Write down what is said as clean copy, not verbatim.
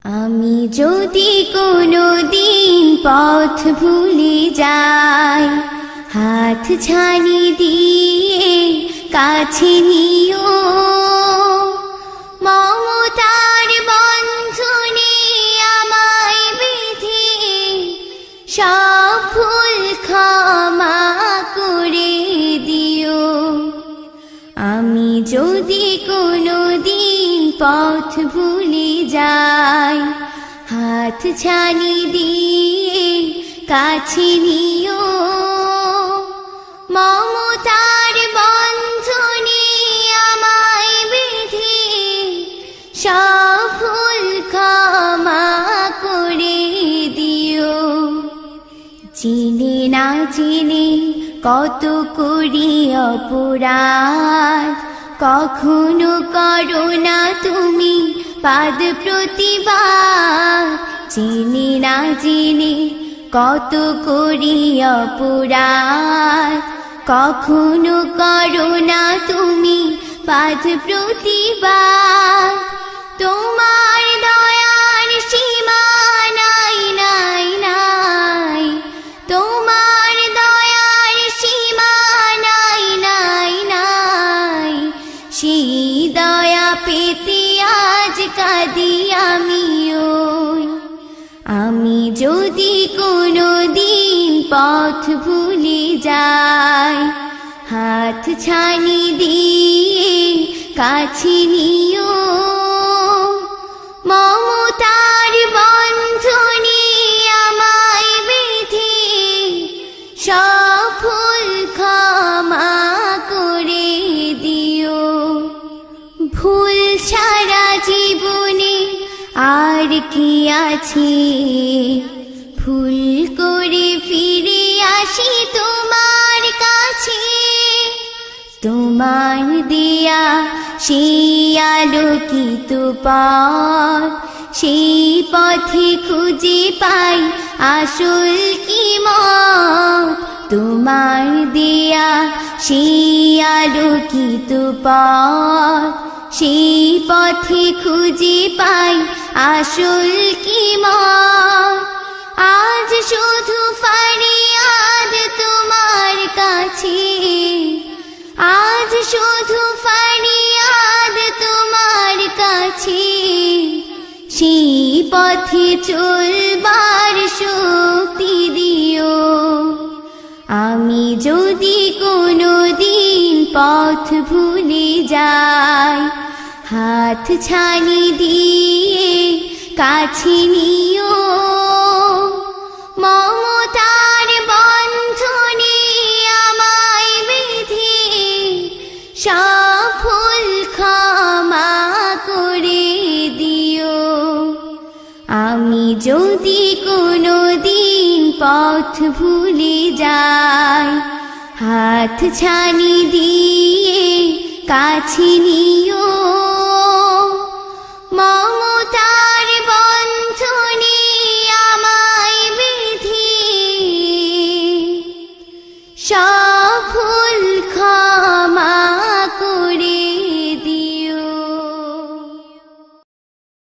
আমি যদি কোনো দিন পথ ভুলে যাই, হাত ছানি দিয়ে কাছে নিও, মমতার বন্ধনে আমায় বেঁধে সব ভুল ক্ষমা করে দিও। আমি যদি কোনো দিন পথ ভুলে যাই, হাত ছানি দিয়ে কাছে নিও, মমতার বন্ধনে আমায় বেঁধে সব ভুল ক্ষমা করে দিও। চিনে না চিনে কত করি অপরাধ, কখনো করো না তুমি পাদ প্রতিবাদ। চিনি না চিনি কত করি অপরাধ, কখনো করো না তুমি পাদ প্রতিবাদ। তোমার দয়ার সীমা নাই নাই নাই, তোমার দয়ার সীমা নাই নাই নাই। সেই দয়া পেতে আজ কাঁদি আমিও। আমি যদি কোনো দিন পথ ভুলে যাই, হাত ছানি দিয়ে কাছে নিও, মমতার বন্ধনে আমায় বেঁধে সব ভুল ক্ষমা করে দিও। ভুল ছাড়া জীবনে আর কি আছে, ভুল করে ফিরে আসি তোমার কাছে। তোমার দেয়া সেই আলোকিত পথ, সেই পথে খুঁজে পাই আসল কি মত। তোমার দেয়া সেই আলোকিত পথ, সেই পথে খুঁজে পাই আসল কি মত। আজ শুধু ফরিয়াদ তোমার কাছে, আজ শুধু ফরিয়াদ তোমার কাছে। সেই পথে চলবার শক্তি দিও। আমি যদি কোনো দিন পথ ভুলে যাই, হাত ছানি দিয়ে কাছে নিও, মমতার বন্ধনে আমায় বেঁধে সব ভুল ক্ষমা করে দিও। আমি যদি কোনো দিন পথ ভুলে যাই, হাত ছানি দিয়ে কাছে নিও।